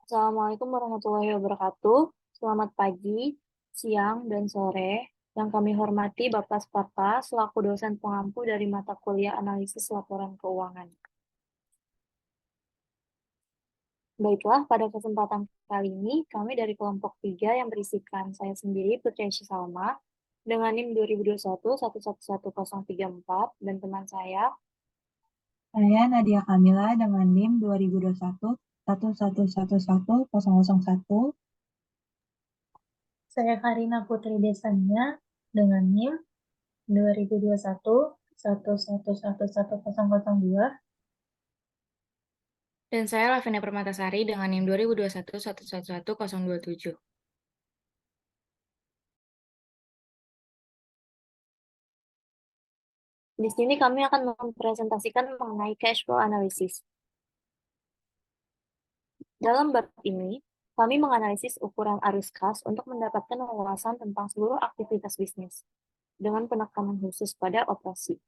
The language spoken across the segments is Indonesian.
Assalamualaikum warahmatullahi wabarakatuh. Selamat pagi, siang, dan sore. Yang kami hormati Bapak Sparta selaku dosen pengampu dari mata kuliah analisis laporan keuangan. Baiklah, pada kesempatan kali ini kami dari kelompok 3 yang berisikan saya sendiri, Putri Aisyah Salma, dengan NIM 2021-111034, dan teman saya. Saya Nadia Kamila dengan NIM 2021-11111001. Saya Karina Putri Desania dengan NIM 2021-11111002. Dan saya Lavenia Permatasari dengan NIM 2021-111027. Di sini kami akan mempresentasikan mengenai cash flow analysis. Dalam bab ini, kami menganalisis ukuran arus kas untuk mendapatkan wawasan tentang seluruh aktivitas bisnis, dengan penekanan khusus pada operasi.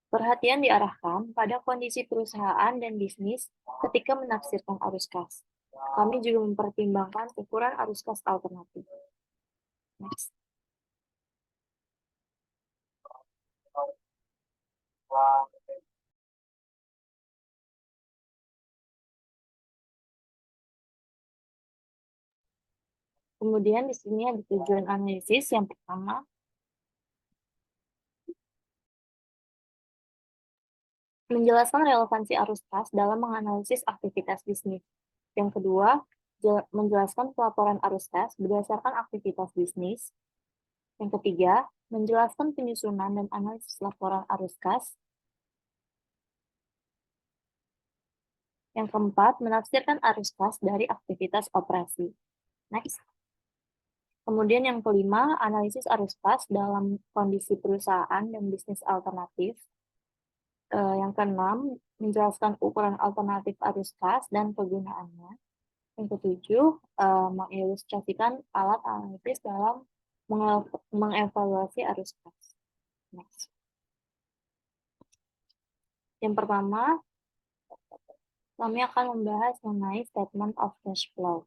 Perhatian diarahkan pada kondisi perusahaan dan bisnis ketika menafsirkan arus kas. Kami juga mempertimbangkan ukuran arus kas alternatif. Next. Kemudian di sini ada tujuan analisis. Yang pertama, menjelaskan relevansi arus kas dalam menganalisis aktivitas bisnis. Yang kedua, menjelaskan pelaporan arus kas berdasarkan aktivitas bisnis. Yang ketiga, menjelaskan penyusunan dan analisis laporan arus kas. Yang keempat, menafsirkan arus kas dari aktivitas operasi. Next. Kemudian yang kelima, analisis arus kas dalam kondisi perusahaan dan bisnis alternatif. Yang keenam, menjelaskan ukuran alternatif arus kas dan kegunaannya. Yang ketujuh, mengilustrasikan alat analisis dalam mengevaluasi arus kas. Next. Yang pertama, kami akan membahas mengenai statement of cash flow.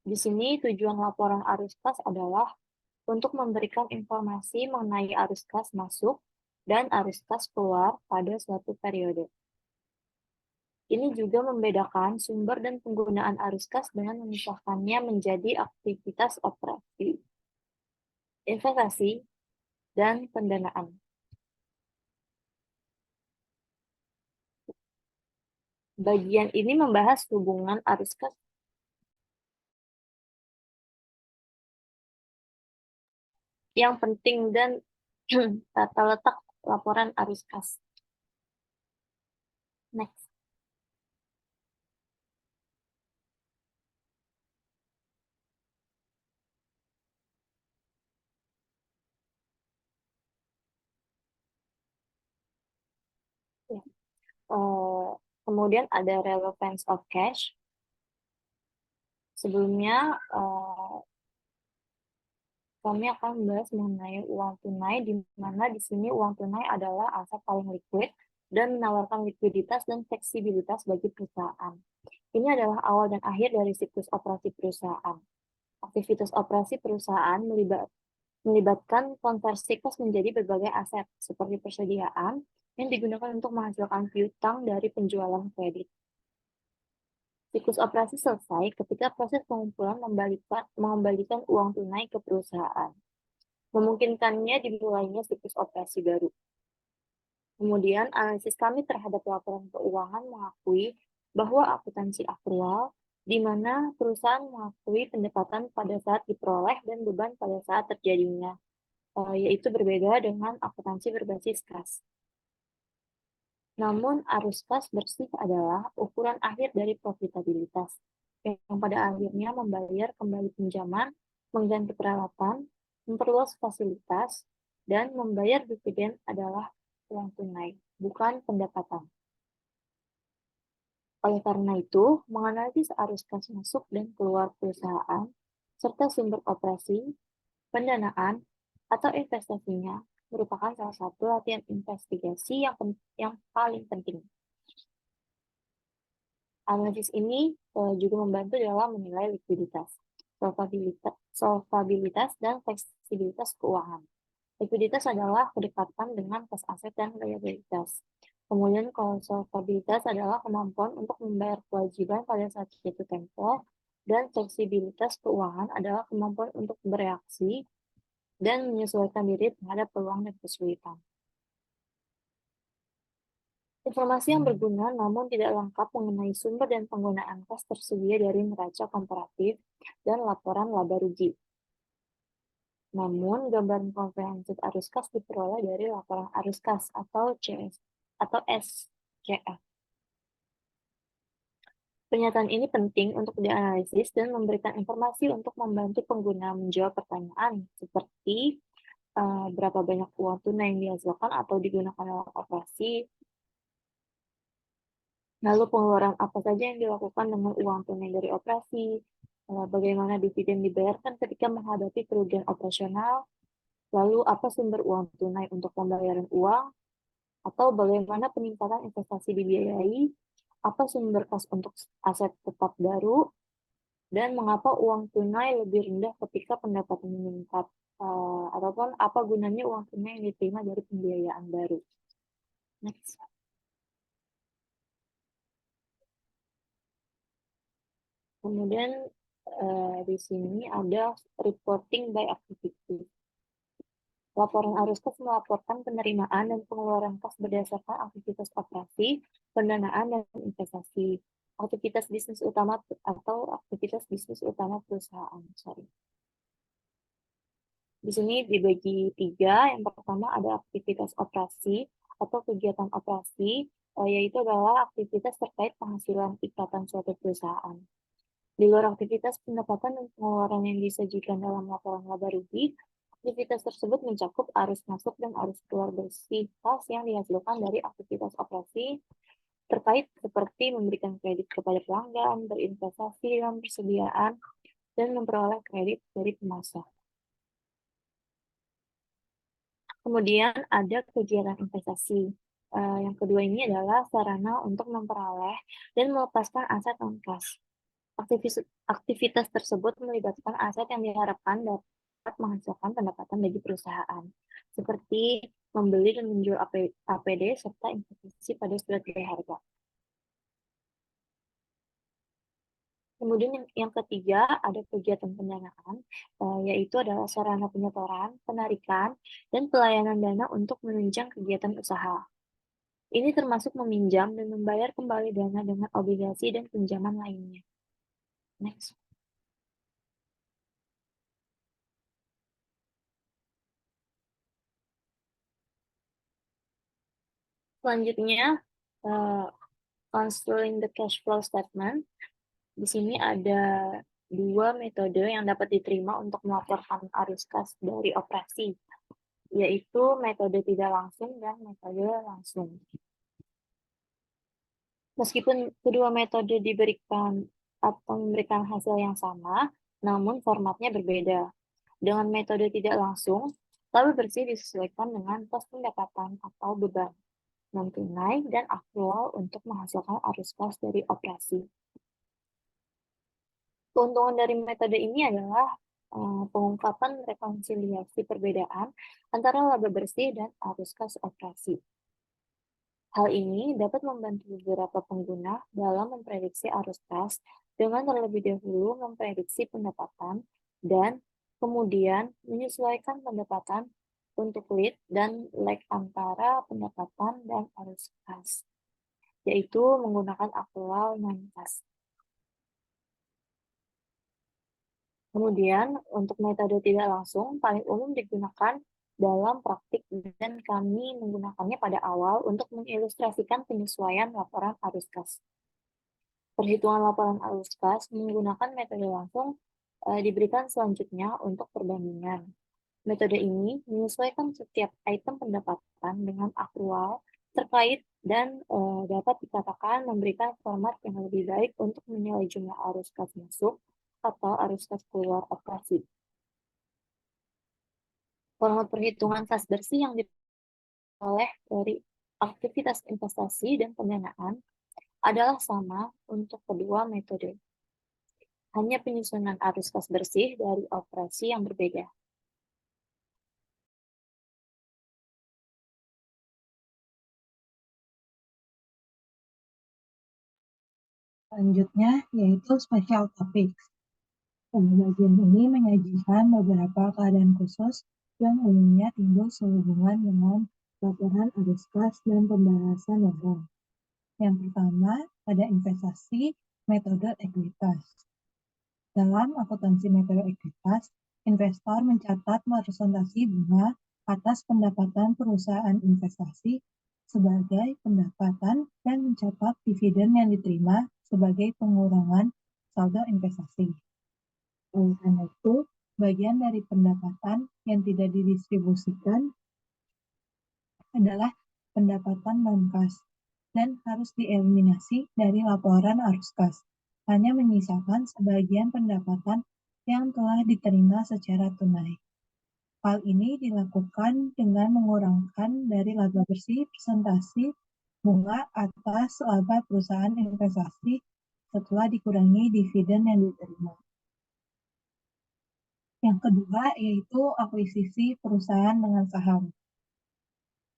Di sini tujuan laporan arus kas adalah untuk memberikan informasi mengenai arus kas masuk dan arus kas keluar pada suatu periode. Ini juga membedakan sumber dan penggunaan arus kas dengan memisahkannya menjadi aktivitas operasi, investasi, dan pendanaan. Bagian ini membahas hubungan arus kas yang penting dan tata letak laporan arus kas. Next. Ya. Kemudian ada relevance of cash. Sebelumnya, kami akan membahas mengenai uang tunai, di mana di sini uang tunai adalah aset paling liquid dan menawarkan likuiditas dan fleksibilitas bagi perusahaan. Ini adalah awal dan akhir dari siklus operasi perusahaan. Aktivitas operasi perusahaan melibatkan konversi kas menjadi berbagai aset, seperti persediaan yang digunakan untuk menghasilkan piutang dari penjualan kredit. Siklus operasi selesai ketika proses pengumpulan mengembalikan uang tunai ke perusahaan, memungkinkannya dimulainya siklus operasi baru. Kemudian, analisis kami terhadap laporan keuangan mengakui bahwa akuntansi akrual, di mana perusahaan mengakui pendapatan pada saat diperoleh dan beban pada saat terjadinya, yaitu berbeda dengan akuntansi berbasis kas. Namun, arus kas bersih adalah ukuran akhir dari profitabilitas, yang pada akhirnya membayar kembali pinjaman, mengganti peralatan, memperluas fasilitas, dan membayar dividen adalah uang tunai, bukan pendapatan. Oleh karena itu, menganalisis arus kas masuk dan keluar perusahaan, serta sumber operasi, pendanaan, atau investasinya, merupakan salah satu latihan investigasi yang paling penting. Analisis ini juga membantu dalam menilai likuiditas, solvabilitas, dan fleksibilitas keuangan. Likuiditas adalah kedekatan dengan kas aset dan liabilitas. Kemudian kalau solvabilitas adalah kemampuan untuk membayar kewajiban pada saat jatuh tempo, dan fleksibilitas keuangan adalah kemampuan untuk bereaksi dan menyesuaikan diri terhadap peluang dan kesulitan. Informasi yang berguna namun tidak lengkap mengenai sumber dan penggunaan kas tersedia dari neraca komparatif dan laporan laba rugi. Namun, gambaran komprehensif arus kas diperoleh dari laporan arus kas atau SCF. Pernyataan ini penting untuk dianalisis dan memberikan informasi untuk membantu pengguna menjawab pertanyaan seperti berapa banyak uang tunai yang dihasilkan atau digunakan dalam operasi, lalu pengeluaran apa saja yang dilakukan dengan uang tunai dari operasi, bagaimana dividen dibayarkan ketika menghadapi kerugian operasional, lalu apa sumber uang tunai untuk pembayaran uang, atau bagaimana peningkatan investasi dibiayai, apa sumber kas untuk aset tetap baru, dan mengapa uang tunai lebih rendah ketika pendapatan meningkat, ataupun apa gunanya uang tunai yang diterima dari pembiayaan baru. Next. Kemudian di sini ada reporting by activity. Laporan arus kas melaporkan penerimaan dan pengeluaran kas berdasarkan aktivitas operasi, pendanaan, dan investasi. Aktivitas bisnis utama atau aktivitas bisnis utama perusahaan. Di sini dibagi 3. Yang pertama ada aktivitas operasi atau kegiatan operasi, yaitu adalah aktivitas terkait penghasilan ikatan suatu perusahaan. Di luar aktivitas pendapatan dan pengeluaran yang disajikan dalam laporan laba rugi, aktivitas tersebut mencakup arus masuk dan arus keluar bersih kas yang dihasilkan dari aktivitas operasi terkait seperti memberikan kredit kepada pelanggan, berinvestasi dalam persediaan, dan memperoleh kredit dari pemasok. Kemudian ada kegiatan investasi. Yang kedua ini adalah sarana untuk memperoleh dan melepaskan aset non-kas. Aktivitas tersebut melibatkan aset yang diharapkan dapat menghasilkan pendapatan bagi perusahaan, seperti membeli dan menjual APD serta investasi pada surat berharga. Kemudian yang ketiga ada kegiatan pendanaan, yaitu adalah sarana penyetoran, penarikan, dan pelayanan dana untuk menunjang kegiatan usaha. Ini termasuk meminjam dan membayar kembali dana dengan obligasi dan pinjaman lainnya. Next. Selanjutnya, construing the cash flow statement. Di sini ada 2 metode yang dapat diterima untuk melaporkan arus kas dari operasi, yaitu metode tidak langsung dan metode langsung. Meskipun kedua metode diberikan atau memberikan hasil yang sama, namun formatnya berbeda. Dengan metode tidak langsung, laba bersih disesuaikan dengan pos pendapatan atau beban non-tunai dan aktual untuk menghasilkan arus kas dari operasi. Keuntungan dari metode ini adalah pengungkapan rekonsiliasi perbedaan antara laba bersih dan arus kas operasi. Hal ini dapat membantu beberapa pengguna dalam memprediksi arus kas dengan terlebih dahulu memprediksi pendapatan dan kemudian menyesuaikan pendapatan untuk lead dan lag antara pendapatan dan arus kas, yaitu menggunakan aktual non-kas. Kemudian, untuk metode tidak langsung paling umum digunakan dalam praktik dan kami menggunakannya pada awal untuk mengilustrasikan penyesuaian laporan arus kas. Perhitungan laporan arus kas menggunakan metode langsung diberikan selanjutnya untuk perbandingan. Metode ini menyesuaikan setiap item pendapatan dengan akrual terkait dan dapat dikatakan memberikan format yang lebih baik untuk menilai jumlah arus kas masuk atau arus kas keluar operasi. Format perhitungan kas bersih yang diperoleh dari aktivitas investasi dan pendanaan adalah sama untuk kedua metode. Hanya penyusunan arus kas bersih dari operasi yang berbeda. Selanjutnya yaitu special topics. Bagian ini menyajikan beberapa keadaan khusus yang umumnya timbul sehubungan dengan laporan arus kas dan pembahasan logam. Yang pertama, ada investasi metode ekuitas. Dalam akuntansi metode ekuitas, investor mencatat presentasi bunga atas pendapatan perusahaan investasi sebagai pendapatan dan mencatat dividen yang diterima sebagai pengurangan saldo investasi. Oleh karena itu, bagian dari pendapatan yang tidak didistribusikan adalah pendapatan non-kas dan harus dieliminasi dari laporan arus kas. Hanya menyisakan sebagian pendapatan yang telah diterima secara tunai. Hal ini dilakukan dengan mengurangkan dari laba bersih presentasi bunga atas laba perusahaan investasi setelah dikurangi dividen yang diterima. Yang kedua yaitu akuisisi perusahaan dengan saham.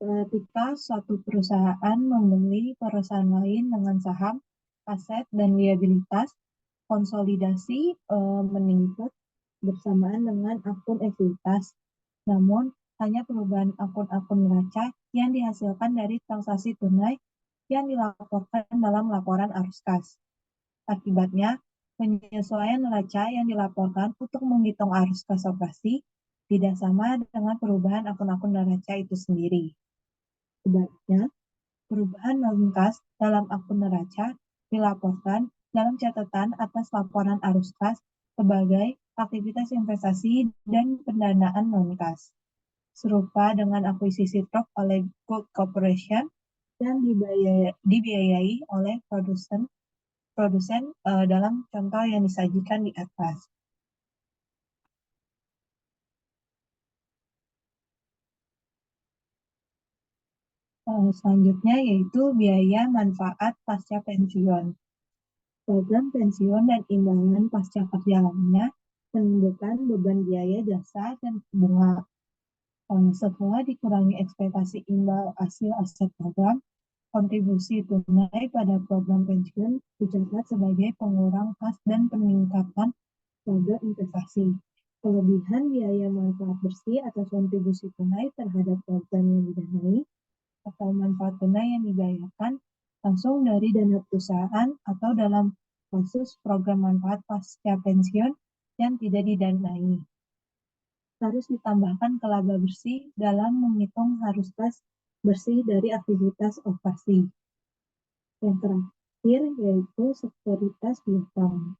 Ketika suatu perusahaan membeli perusahaan lain dengan saham, aset, dan liabilitas, konsolidasi meningkat bersamaan dengan akun ekuitas. Namun, hanya perubahan akun-akun neraca yang dihasilkan dari transaksi tunai yang dilaporkan dalam laporan arus kas. Akibatnya, penyesuaian neraca yang dilaporkan untuk menghitung arus kas operasi tidak sama dengan perubahan akun-akun neraca itu sendiri. Sebaliknya, perubahan non-kas dalam akun neraca dilaporkan dalam catatan atas laporan arus kas sebagai aktivitas investasi dan pendanaan non-kas, serupa dengan akuisisi truk oleh Gold Corporation yang dibiayai oleh produsen dalam contoh yang disajikan di atas. Selanjutnya yaitu biaya manfaat pasca pensiun. Program pensiun dan imbalan pasca kerja lainnya menimbulkan beban biaya jasa dan bunga. Setelah dikurangi ekspektasi imbal hasil aset program, kontribusi tunai pada program pensiun dicatat sebagai pengurang kas dan peningkatan saldo investasi. Kelebihan biaya manfaat bersih atas kontribusi tunai terhadap program yang didanai atau manfaat tunai yang dibayarkan langsung dari dana perusahaan atau dalam kasus program manfaat pasca pensiun yang tidak didanai. Harus ditambahkan ke laba bersih dalam menghitung arus kas bersih dari aktivitas operasi. Yang terakhir yaitu sekuritas piutang.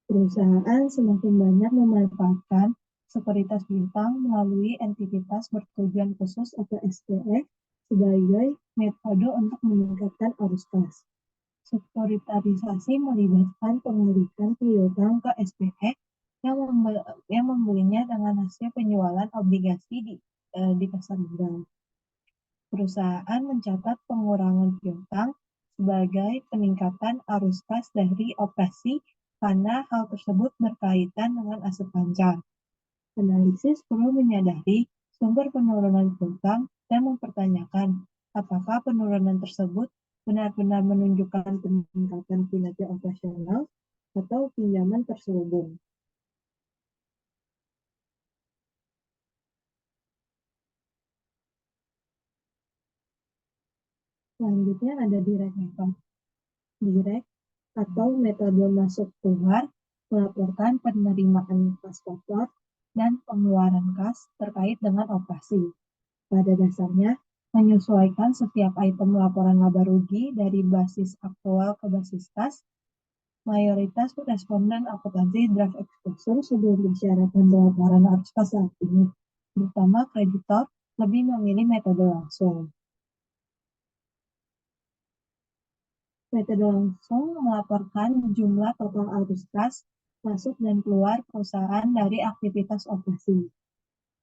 Perusahaan semakin banyak memanfaatkan sekuritas piutang melalui entitas bertujuan khusus atau SPE sebagai metode untuk meningkatkan arus kas. Sekuritarisasi melibatkan pemilikan piutang ke SPE yang membelinya dengan hasil penjualan obligasi di pasar modal. Perusahaan mencatat pengurangan piutang sebagai peningkatan arus kas dari operasi karena hal tersebut berkaitan dengan aset pancar. Analisis perlu menyadari sumber penurunan piutang dan mempertanyakan apakah penurunan tersebut benar-benar menunjukkan peningkatan kinerja operasional atau pinjaman terselubung. Selanjutnya ada direct method. Direct atau metode masuk keluar melaporkan penerimaan kas kotor dan pengeluaran kas terkait dengan operasi. Pada dasarnya, menyesuaikan setiap item laporan laba rugi dari basis aktual ke basis kas. Mayoritas responden akuntansi draft exposure sebelum persyaratan pelaporan arus kas saat ini, terutama kreditor, lebih memilih metode langsung. Metode langsung melaporkan jumlah total arus kas masuk dan keluar perusahaan dari aktivitas operasi.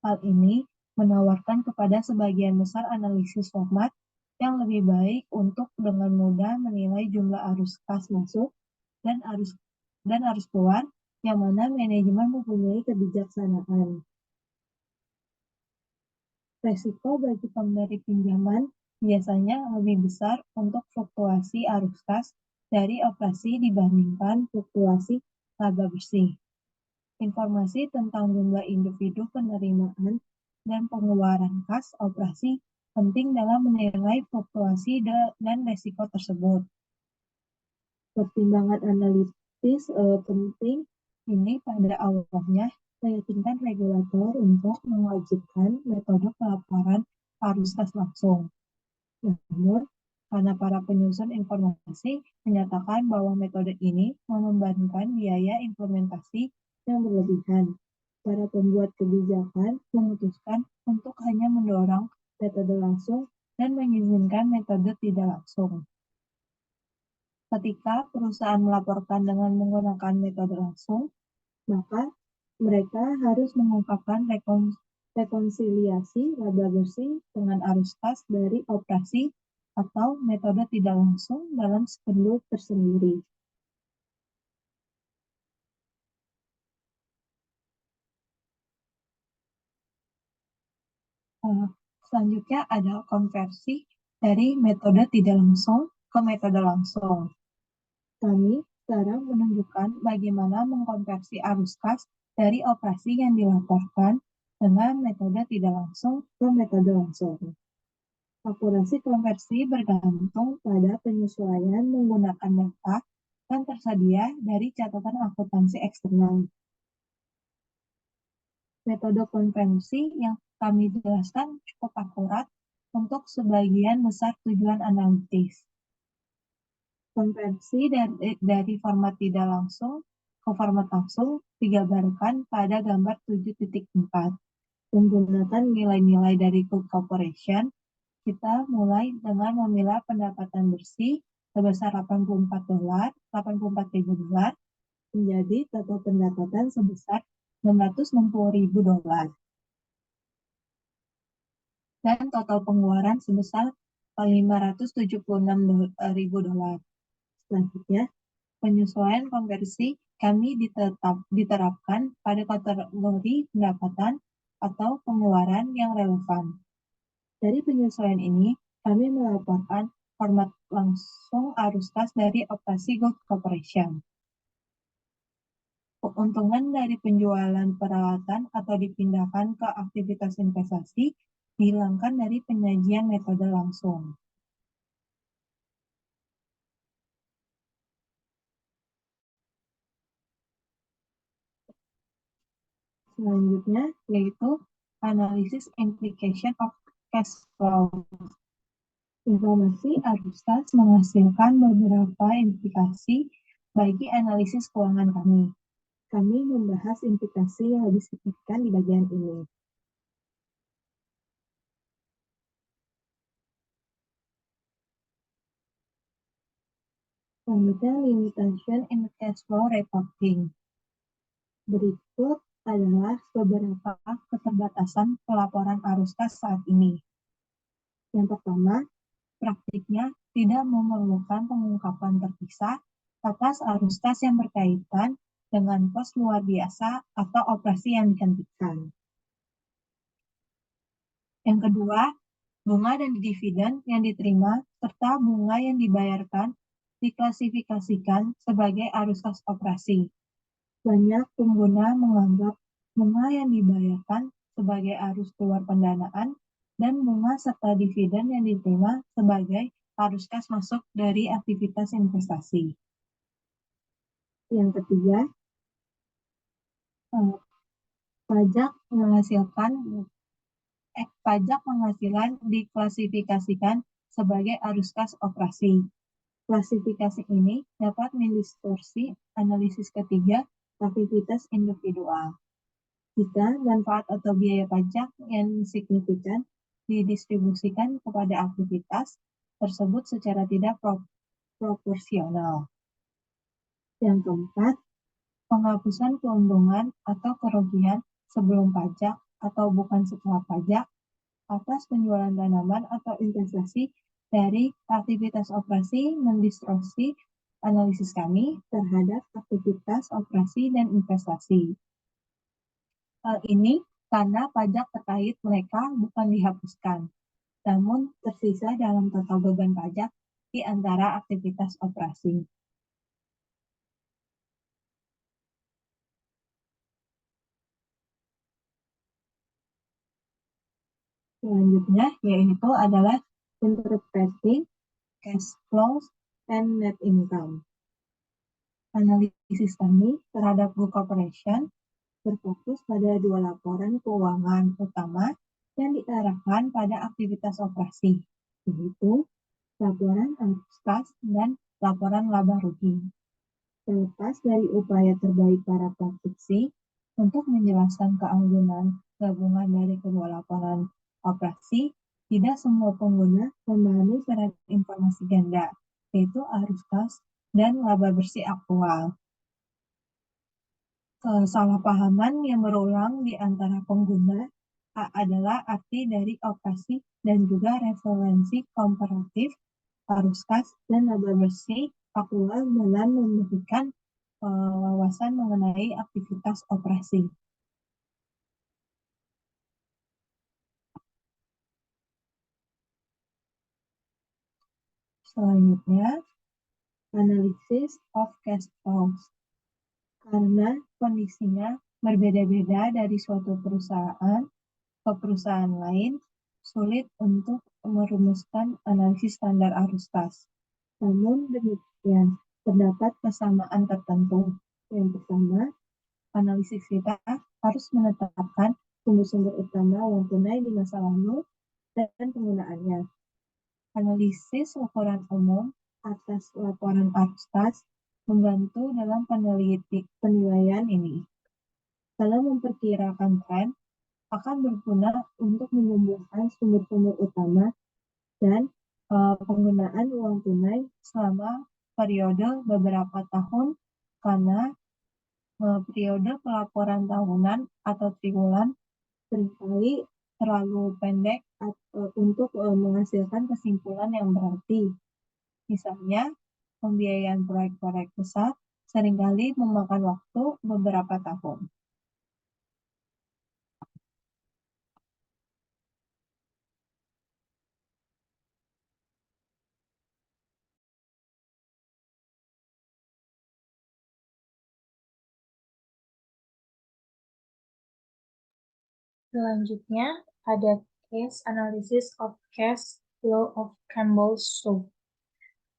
Hal ini menawarkan kepada sebagian besar analisis format yang lebih baik untuk dengan mudah menilai jumlah arus kas masuk dan arus keluar, yang mana manajemen mempunyai kebijaksanaan. Resiko bagi pemberi pinjaman biasanya lebih besar untuk fluktuasi arus kas dari operasi dibandingkan fluktuasi laba bersih. Informasi tentang jumlah individu penerimaan dan pengeluaran kas operasi penting dalam menilai fluktuasi dan resiko tersebut. Pertimbangan analitis penting ini pada awalnya meyakinkan regulator untuk mewajibkan metode pelaporan arus kas langsung. Namun, karena para penyusun informasi menyatakan bahwa metode ini membebankan biaya implementasi yang berlebihan, para pembuat kebijakan memutuskan untuk hanya mendorong metode langsung dan mengizinkan metode tidak langsung. Ketika perusahaan melaporkan dengan menggunakan metode langsung, maka mereka harus mengungkapkan rekonsiliasi laba bersih dengan arus kas dari operasi atau metode tidak langsung dalam skedul tersendiri. Selanjutnya ada konversi dari metode tidak langsung ke metode langsung. Kami sekarang menunjukkan bagaimana mengkonversi arus kas dari operasi yang dilaporkan dengan metode tidak langsung ke metode langsung. Akurasi konversi bergantung pada penyesuaian menggunakan data yang tersedia dari catatan akuntansi eksternal. Metode konversi yang kami jelaskan cukup akurat untuk sebagian besar tujuan analitis. Konversi dari format tidak langsung ke format langsung digambarkan pada gambar 7.4. Menggunakan nilai-nilai dari Cook Corporation, kita mulai dengan memilah pendapatan bersih sebesar $84.000 menjadi total pendapatan sebesar $660.000 dan total pengeluaran sebesar $576.000. Selanjutnya, penyesuaian konversi kami diterapkan pada kategori pendapatan atau pengeluaran yang relevan. Dari penyesuaian ini, kami melaporkan format langsung arus kas dari operasi Gold Corporation. Keuntungan dari penjualan peralatan atau dipindahkan ke aktivitas investasi dihilangkan dari penyajian metode langsung. Selanjutnya yaitu analisis implication of cash flow. Informasi arus kas menghasilkan beberapa implikasi bagi analisis keuangan kami. Kami membahas implikasi yang lebih signifikan di bagian ini. Selanjutnya, limitation in cash flow reporting. Berikut adalah beberapa keterbatasan pelaporan arus kas saat ini. Yang pertama, praktiknya tidak memerlukan pengungkapan terpisah atas arus kas yang berkaitan dengan pos luar biasa atau operasi yang dihentikan. Yang kedua, bunga dan dividen yang diterima serta bunga yang dibayarkan diklasifikasikan sebagai arus kas operasi. Banyak pengguna menganggap bunga yang dibayarkan sebagai arus keluar pendanaan dan bunga serta dividen yang diterima sebagai arus kas masuk dari aktivitas investasi. Yang ketiga, pajak penghasilan diklasifikasikan sebagai arus kas operasi. Klasifikasi ini dapat mendistorsi analisis ketiga aktivitas individual. Jika manfaat atau biaya pajak yang signifikan didistribusikan kepada aktivitas tersebut secara tidak proporsional. Yang keempat, penghapusan keuntungan atau kerugian sebelum pajak atau bukan setelah pajak atas penjualan tanaman atau investasi yang dilakukan oleh perusahaan. Yang kelima, penghapusan keuntungan atau kerugian sebelum pajak atau bukan setelah pajak atas penjualan tanaman atau investasi yang dilakukan oleh perusahaan. Yang keenam, penghapusan keuntungan atau kerugian sebelum pajak atas penjualan tanaman atau investasi Dari aktivitas operasi mendistorsi analisis kami terhadap aktivitas operasi dan investasi. Hal ini karena pajak terkait mereka bukan dihapuskan, namun tersisa dalam total beban pajak di antara aktivitas operasi. Selanjutnya yaitu adalah interpreting cash flows and net income. Analisis kami terhadap book operation berfokus pada dua laporan keuangan utama yang diarahkan pada aktivitas operasi, yaitu laporan arus kas dan laporan laba rugi. Terlepas dari upaya terbaik para praktisi untuk menjelaskan keanggunan gabungan dari kedua laporan operasi, tidak semua pengguna memahami syarat informasi ganda, yaitu arus kas dan laba bersih aktual. Kesalahpahaman yang berulang di antara pengguna adalah arti dari operasi dan juga referensi komparatif arus kas dan laba bersih aktual dalam memberikan wawasan mengenai aktivitas operasi. Selanjutnya, analisis of cash flows. Karena kondisinya berbeda-beda dari suatu perusahaan ke perusahaan lain, sulit untuk merumuskan analisis standar arus kas. Namun demikian, terdapat kesamaan tertentu. Yang pertama, analisis kita harus menetapkan sumber-sumber utama uang tunai di masa lalu dan penggunaannya. Analisis laporan umum atas laporan arus kas membantu dalam penilaian ini. Dalam memperkirakan tren, akan berguna untuk menjumlahkan sumber-sumber utama dan penggunaan uang tunai selama periode beberapa tahun, karena periode pelaporan tahunan atau triwulan seringkali terlalu pendek untuk menghasilkan kesimpulan yang berarti. Misalnya, pembiayaan proyek-proyek besar seringkali memakan waktu beberapa tahun. Selanjutnya, ada case analysis of cash flow of Campbell Soup.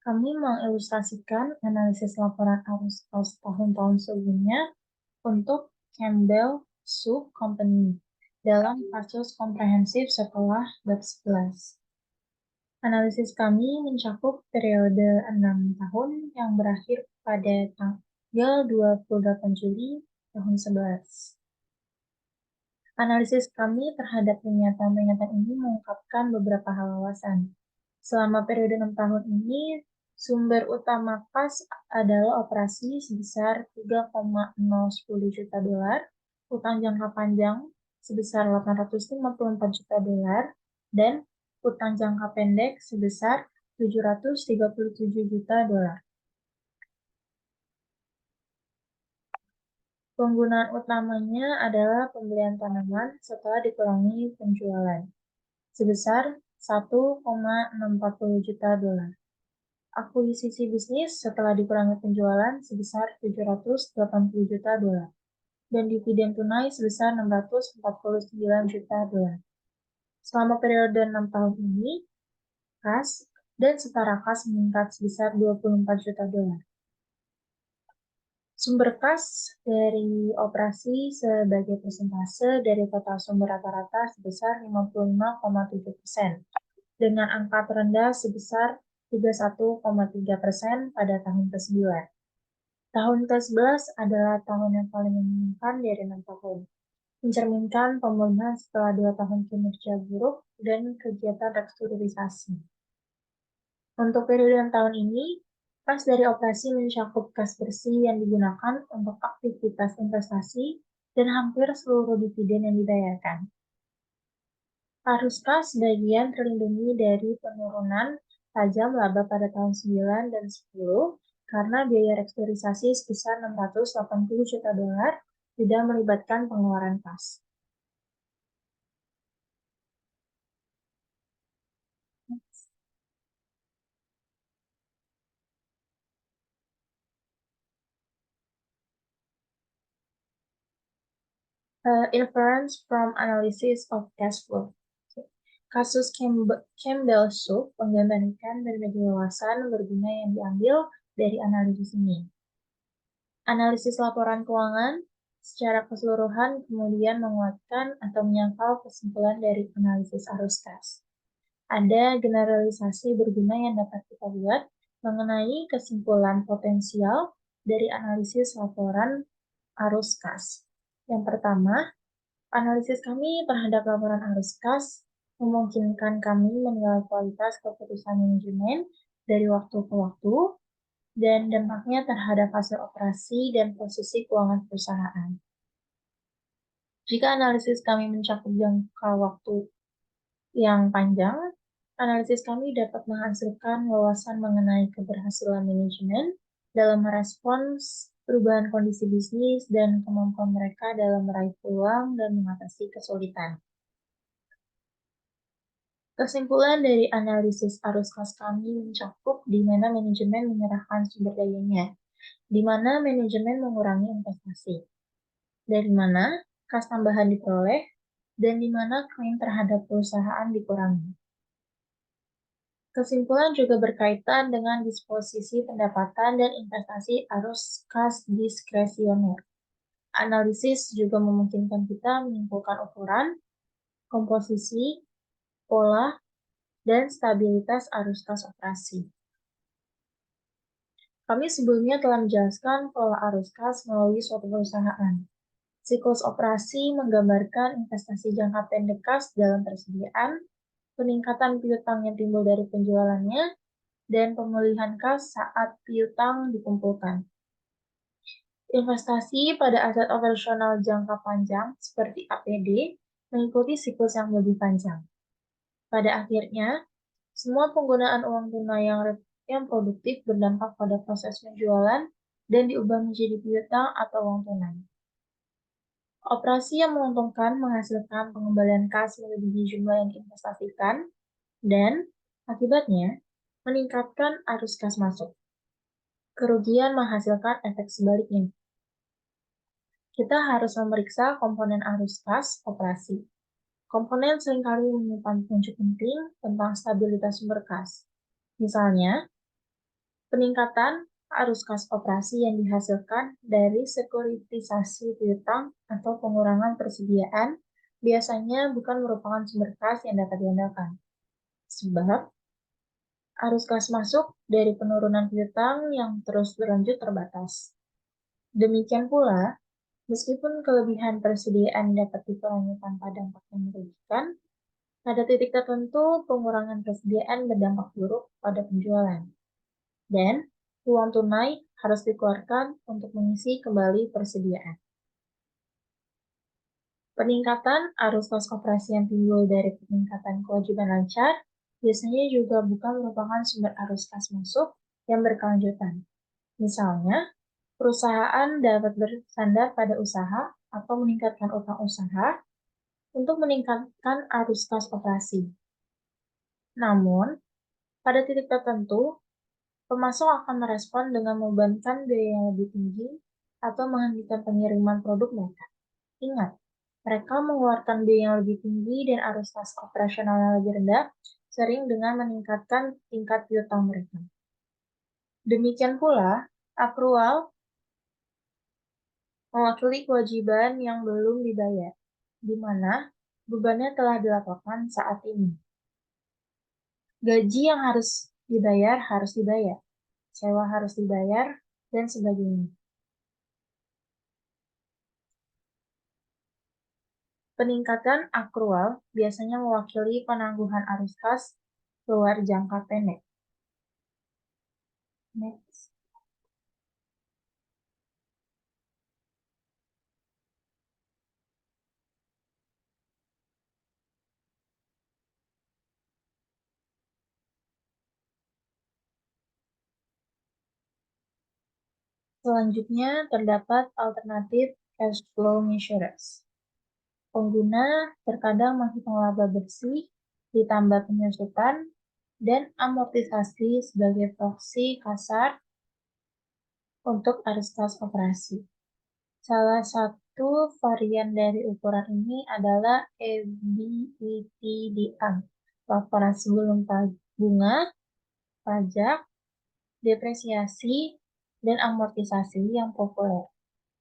Kami mengilustrasikan analisis laporan arus kas tahun-tahun sebelumnya untuk Campbell Soup Company dalam kasus komprehensif sekolah bab 11. Analisis kami mencakup periode 6 tahun yang berakhir pada tanggal 28 Juli tahun 11. Analisis kami terhadap pernyataan-pernyataan ini mengungkapkan beberapa hal alasan. Selama periode 6 tahun ini, sumber utama kas adalah operasi sebesar 3,010 juta dolar, utang jangka panjang sebesar 854 juta dolar, dan utang jangka pendek sebesar 737 juta dolar. Penggunaan utamanya adalah pembelian tanaman setelah dikurangi penjualan, sebesar 1,640 juta dolar. Akuisisi bisnis setelah dikurangi penjualan sebesar 780 juta dolar. Dan dividen tunai sebesar 649 juta dolar. Selama periode 6 tahun ini, kas dan setara kas meningkat sebesar 24 juta dolar. Sumber kas dari operasi sebagai persentase dari total sumber rata-rata sebesar 55,7%, dengan angka terendah sebesar 31,3% pada tahun ke-9. Tahun ke-11 adalah tahun yang paling menyenangkan dari 6 tahun, mencerminkan pemulihan setelah 2 tahun kinerja buruk dan kegiatan restrukturisasi. Untuk periode 6 tahun ini, kas dari operasi mencakup kas bersih yang digunakan untuk aktivitas investasi dan hampir seluruh dividen yang dibayarkan. Arus kas sebagian terlindungi dari penurunan tajam laba pada tahun 9 dan 10 karena biaya restrukturisasi sebesar 680 juta dolar tidak melibatkan pengeluaran kas. Inference from analysis of cash flow. Kasus Campbell Soup menggambarkan berbagai wawasan berguna yang diambil dari analisis ini. Analisis laporan keuangan secara keseluruhan kemudian menguatkan atau menyangkal kesimpulan dari analisis arus kas. Ada generalisasi berguna yang dapat kita buat mengenai kesimpulan potensial dari analisis laporan arus kas. Yang pertama, analisis kami terhadap laporan arus kas memungkinkan kami menilai kualitas keputusan manajemen dari waktu ke waktu dan dampaknya terhadap hasil operasi dan posisi keuangan perusahaan. Jika analisis kami mencakup jangka waktu yang panjang, analisis kami dapat menghasilkan wawasan mengenai keberhasilan manajemen dalam merespons perubahan kondisi bisnis dan kemampuan mereka dalam meraih peluang dan mengatasi kesulitan. Kesimpulan dari analisis arus kas kami mencakup di mana manajemen menyerahkan sumber dayanya, di mana manajemen mengurangi investasi, dari mana kas tambahan diperoleh, dan di mana klaim terhadap perusahaan dikurangi. Kesimpulan juga berkaitan dengan disposisi pendapatan dan investasi arus kas diskresioner. Analisis juga memungkinkan kita menyimpulkan ukuran, komposisi, pola, dan stabilitas arus kas operasi. Kami sebelumnya telah menjelaskan pola arus kas melalui suatu perusahaan. Siklus operasi menggambarkan investasi jangka pendek kas dalam persediaan, peningkatan piutang yang timbul dari penjualannya, dan pemulihan kas saat piutang dikumpulkan. Investasi pada aset operasional jangka panjang seperti APD mengikuti siklus yang lebih panjang. Pada akhirnya, semua penggunaan uang tunai yang produktif berdampak pada proses penjualan dan diubah menjadi piutang atau uang tunai. Operasi yang menguntungkan menghasilkan pengembalian kas melebihi jumlah yang diinvestasikan dan, akibatnya, meningkatkan arus kas masuk. Kerugian menghasilkan efek sebaliknya. Kita harus memeriksa komponen arus kas operasi. Komponen seringkali menyimpan petunjuk penting tentang stabilitas sumber kas. Misalnya, peningkatan arus kas operasi yang dihasilkan dari sekuritisasi piutang atau pengurangan persediaan biasanya bukan merupakan sumber kas yang dapat diandalkan. Sebab, arus kas masuk dari penurunan piutang yang terus berlanjut terbatas. Demikian pula, meskipun kelebihan persediaan dapat dikurangi tanpa dampak yang merugikan, pada titik tertentu pengurangan persediaan berdampak buruk pada penjualan. Dan uang tunai harus dikeluarkan untuk mengisi kembali persediaan. Peningkatan arus kas operasi yang timbul dari peningkatan kewajiban lancar biasanya juga bukan merupakan sumber arus kas masuk yang berkelanjutan. Misalnya, perusahaan dapat bersandar pada usaha atau meningkatkan utang usaha untuk meningkatkan arus kas operasi. Namun, pada titik tertentu, pemasok akan merespon dengan membebankan biaya yang lebih tinggi atau menghentikan pengiriman produk mereka. Ingat, mereka mengeluarkan biaya yang lebih tinggi dan arus kas operasional yang lebih rendah, sering dengan meningkatkan tingkat piutang mereka. Demikian pula, akrual mewakili kewajiban yang belum dibayar, di mana bebannya telah dilaporkan saat ini. Gaji yang harus dibayar, sewa harus dibayar, dan sebagainya. Peningkatan akrual biasanya mewakili penangguhan arus kas keluar jangka pendek. Next. Selanjutnya, terdapat alternatif cash flow measures. Pengguna terkadang menghitung laba bersih ditambah penyusutan dan amortisasi sebagai proksi kasar untuk arus kas operasi. Salah satu varian dari ukuran ini adalah EBITDA, laporan sebelum bunga, pajak, depresiasi, dan amortisasi yang populer.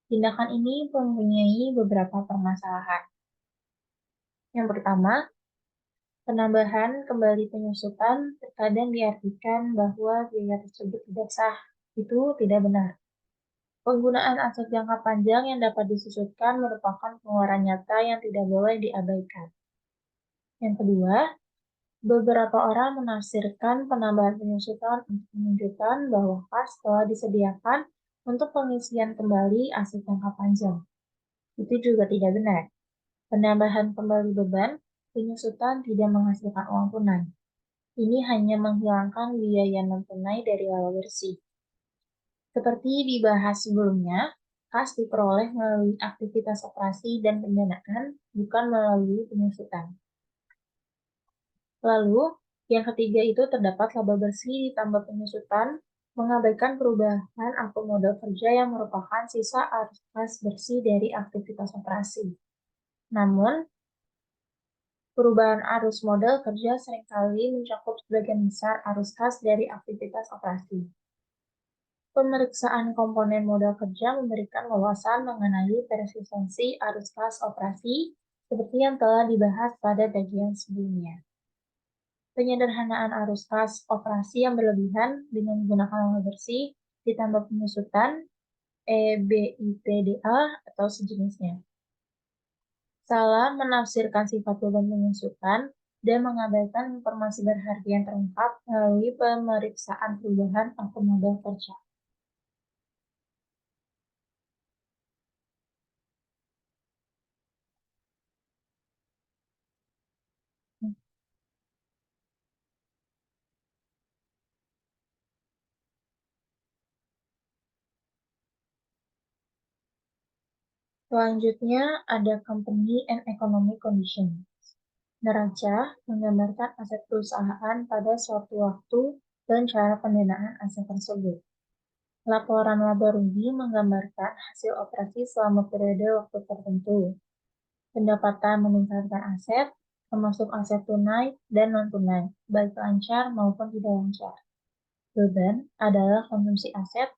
Tindakan ini mempunyai beberapa permasalahan. Yang pertama, penambahan kembali penyusutan terkadang diartikan bahwa biaya tersebut tidak sah. Itu tidak benar. Penggunaan aset jangka panjang yang dapat disusutkan merupakan pengeluaran nyata yang tidak boleh diabaikan. Yang kedua, beberapa orang menafsirkan penambahan penyusutan untuk menunjukkan bahwa kas telah disediakan untuk pengisian kembali aset jangka panjang. Itu juga tidak benar. Penambahan kembali beban penyusutan tidak menghasilkan uang tunai. Ini hanya menghilangkan biaya non-tunai dari laba bersih. Seperti dibahas sebelumnya, kas diperoleh melalui aktivitas operasi dan pendanaan, bukan melalui penyusutan. Lalu, yang ketiga itu terdapat laba bersih ditambah penyusutan, mengabaikan perubahan akun modal kerja yang merupakan sisa arus kas bersih dari aktivitas operasi. Namun, perubahan arus modal kerja seringkali mencakup sebagian besar arus kas dari aktivitas operasi. Pemeriksaan komponen modal kerja memberikan wawasan mengenai persistensi arus kas operasi seperti yang telah dibahas pada bagian sebelumnya. Penyederhanaan arus kas operasi yang berlebihan dengan menggunakan laba bersih ditambah penyusutan EBITDA atau sejenisnya. Salah menafsirkan sifat beban penyusutan dan mengabaikan informasi berharga yang terungkap melalui pemeriksaan perubahan akun modal kerja. Selanjutnya ada company and economic conditions. Neraca menggambarkan aset perusahaan pada suatu waktu dan cara pendanaan aset tersebut. Laporan laba rugi menggambarkan hasil operasi selama periode waktu tertentu. Pendapatan meningkatkan aset, termasuk aset tunai dan non-tunai, baik lancar maupun tidak lancar. Beban adalah konsumsi aset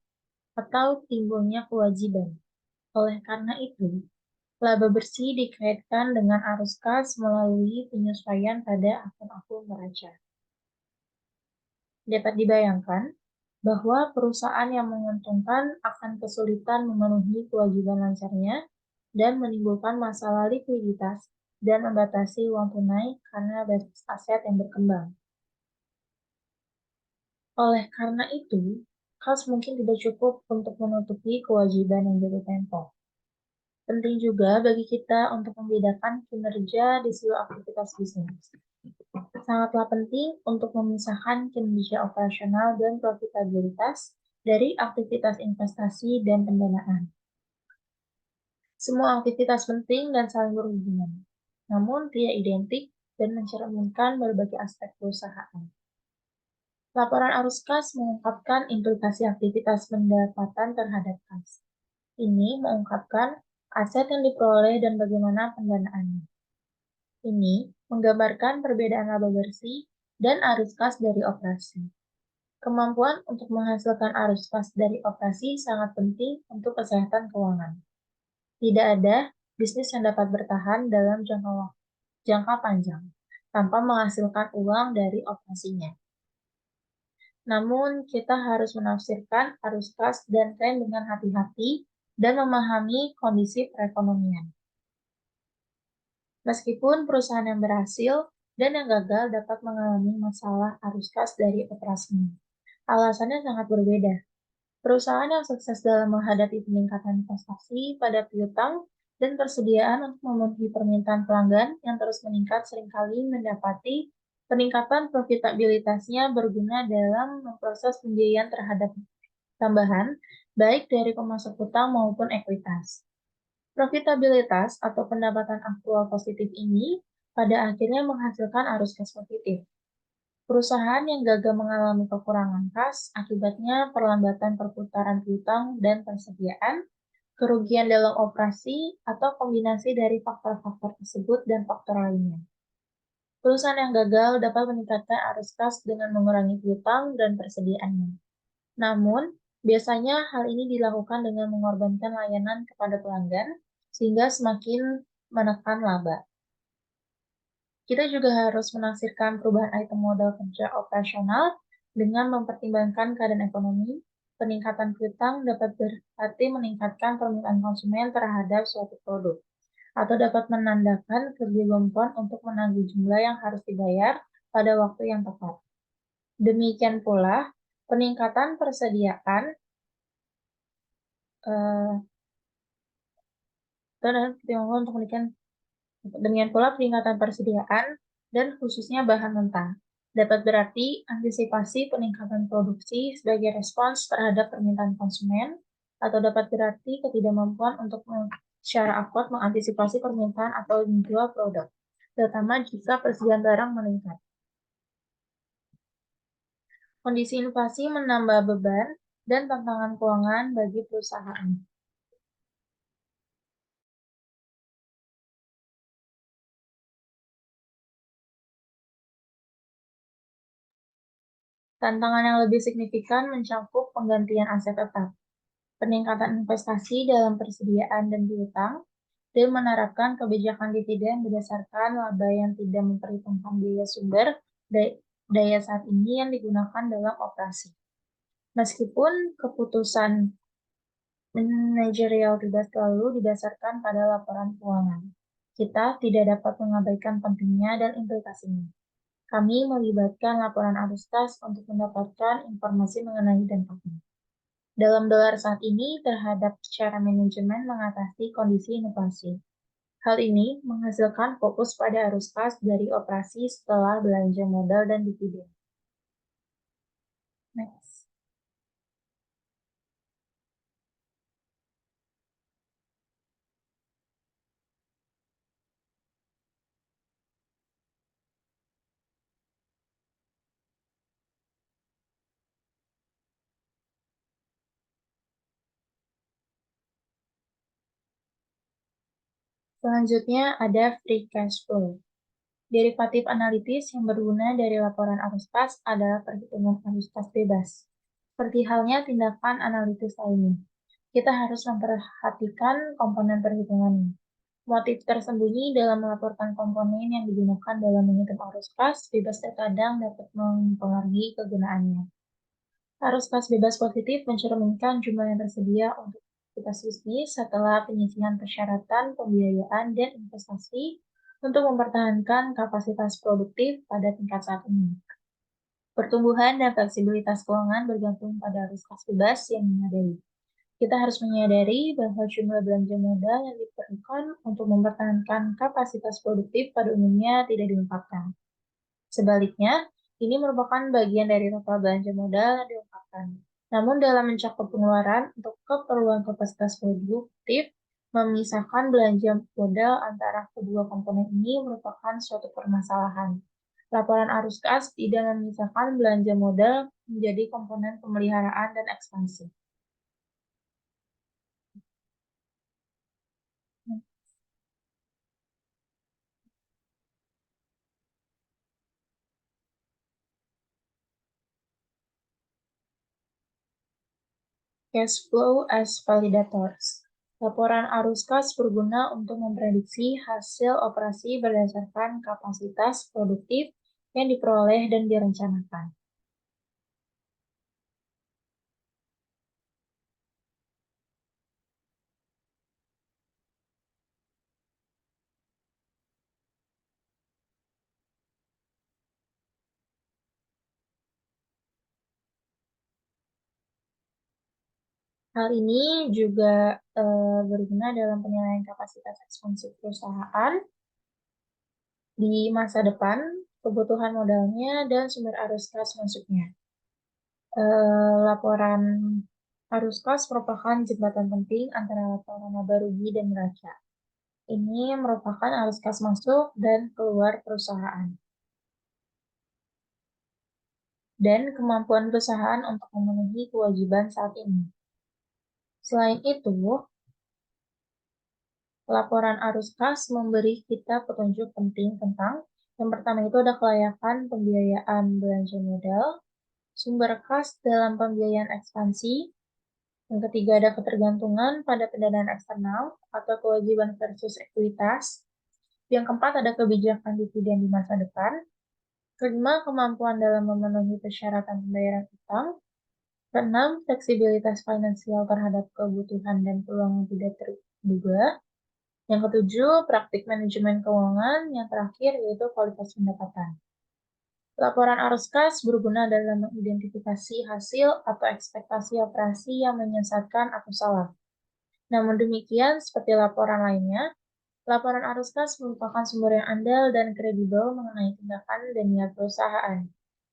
atau timbulnya kewajiban. Oleh karena itu, laba bersih dikaitkan dengan arus kas melalui penyesuaian pada akun-akun neraca. Dapat dibayangkan bahwa perusahaan yang menguntungkan akan kesulitan memenuhi kewajiban lancarnya dan menimbulkan masalah likuiditas dan membatasi uang tunai karena basis aset yang berkembang. Oleh karena itu, kas mungkin tidak cukup untuk menutupi kewajiban yang jatuh tempo. Penting juga bagi kita untuk membedakan kinerja di seluruh aktivitas bisnis. Sangatlah penting untuk memisahkan kinerja operasional dan profitabilitas dari aktivitas investasi dan pendanaan. Semua aktivitas penting dan saling berhubungan, namun tidak identik dan mencerminkan berbagai aspek perusahaan. Laporan arus kas mengungkapkan implikasi aktivitas pendapatan terhadap kas. Ini mengungkapkan aset yang diperoleh dan bagaimana pendanaannya. Ini menggambarkan perbedaan laba bersih dan arus kas dari operasi. Kemampuan untuk menghasilkan arus kas dari operasi sangat penting untuk kesehatan keuangan. Tidak ada bisnis yang dapat bertahan dalam jangka panjang tanpa menghasilkan uang dari operasinya. Namun, kita harus menafsirkan arus kas dan tren dengan hati-hati dan memahami kondisi perekonomian. Meskipun perusahaan yang berhasil dan yang gagal dapat mengalami masalah arus kas dari operasinya, alasannya sangat berbeda. Perusahaan yang sukses dalam menghadapi peningkatan investasi pada piutang dan persediaan untuk memenuhi permintaan pelanggan yang terus meningkat seringkali mendapati peningkatan profitabilitasnya berguna dalam memproses pembiayaan terhadap tambahan baik dari pemasok hutang maupun ekuitas. Profitabilitas atau pendapatan aktual positif ini pada akhirnya menghasilkan arus kas positif. Perusahaan yang gagal mengalami kekurangan kas akibatnya perlambatan perputaran piutang dan persediaan, kerugian dalam operasi, atau kombinasi dari faktor-faktor tersebut dan faktor lainnya. Perusahaan yang gagal dapat meningkatkan arus kas dengan mengurangi piutang dan persediaannya. Namun, biasanya hal ini dilakukan dengan mengorbankan layanan kepada pelanggan, sehingga semakin menekan laba. Kita juga harus menafsirkan perubahan item modal kerja operasional dengan mempertimbangkan keadaan ekonomi. Peningkatan piutang dapat berarti meningkatkan permintaan konsumen terhadap suatu produk, atau dapat menandakan kegelisahan untuk menagih jumlah yang harus dibayar pada waktu yang tepat. Demikian pula, peningkatan persediaan demikian pula peningkatan persediaan dan khususnya bahan mentah dapat berarti antisipasi peningkatan produksi sebagai respons terhadap permintaan konsumen, atau dapat berarti ketidakmampuan untuk secara akut mengantisipasi permintaan atau menjual produk, terutama jika persediaan barang meningkat. Kondisi inflasi menambah beban dan tantangan keuangan bagi perusahaan. Tantangan yang lebih signifikan mencakup penggantian aset tetap, peningkatan investasi dalam persediaan dan piutang, dan menerapkan kebijakan dividen berdasarkan laba yang tidak memperhitungkan biaya sumber daya saat ini yang digunakan dalam operasi. Meskipun keputusan manajerial tidak selalu didasarkan pada laporan keuangan, kita tidak dapat mengabaikan pentingnya dan implikasinya. Kami melibatkan laporan arus kas untuk mendapatkan informasi mengenai dampaknya. Dalam dolar saat ini terhadap cara manajemen mengatasi kondisi inflasi. Hal ini menghasilkan fokus pada arus kas dari operasi setelah belanja modal dan dividen. Next. Selanjutnya ada free cash flow. Derivatif analitis yang berguna dari laporan arus kas adalah perhitungan arus kas bebas. Seperti halnya tindakan analitis lainnya, kita harus memperhatikan komponen perhitungannya. Motif tersembunyi dalam melaporkan komponen yang digunakan dalam menghitung arus kas bebas terkadang dapat mempengaruhi kegunaannya. Arus kas bebas positif mencerminkan jumlah yang tersedia untuk aktivitas bisnis setelah penyisihan persyaratan pembiayaan dan investasi untuk mempertahankan kapasitas produktif pada tingkat saat ini. Pertumbuhan dan fleksibilitas keuangan bergantung pada arus kas bebas yang memadai. Kita harus menyadari bahwa jumlah belanja modal yang diperlukan untuk mempertahankan kapasitas produktif pada umumnya tidak diungkapkan. Sebaliknya, ini merupakan bagian dari total belanja modal yang diungkapkan. Namun dalam mencakup pengeluaran untuk keperluan kapasitas produktif, memisahkan belanja modal antara kedua komponen ini merupakan suatu permasalahan. Laporan arus kas tidak memisahkan belanja modal menjadi komponen pemeliharaan dan ekspansi. Cash flow as validators. Laporan arus kas berguna untuk memprediksi hasil operasi berdasarkan kapasitas produktif yang diperoleh dan direncanakan. Hal ini juga berguna dalam penilaian kapasitas ekspansi perusahaan di masa depan, kebutuhan modalnya, dan sumber arus kas masuknya. Laporan Arus kas merupakan jembatan penting antara laporan laba rugi dan neraca. Ini merupakan arus kas masuk dan keluar perusahaan. Dan kemampuan perusahaan untuk memenuhi kewajiban saat ini. Selain itu, laporan arus kas memberi kita petunjuk penting tentang yang pertama itu ada kelayakan pembiayaan belanja modal, sumber kas dalam pembiayaan ekspansi, yang ketiga ada ketergantungan pada pendanaan eksternal atau kewajiban versus ekuitas, yang keempat ada kebijakan dividen di masa depan, kelima kemampuan dalam memenuhi persyaratan pembayaran utang, keenam fleksibilitas finansial terhadap kebutuhan dan peluang yang tidak terduga, yang ketujuh, praktik manajemen keuangan. Yang terakhir, yaitu kualitas pendapatan. Laporan arus kas berguna dalam mengidentifikasi hasil atau ekspektasi operasi yang menyesatkan atau salah. Namun demikian, seperti laporan lainnya, laporan arus kas merupakan sumber yang andal dan kredibel mengenai tindakan dan niat perusahaan,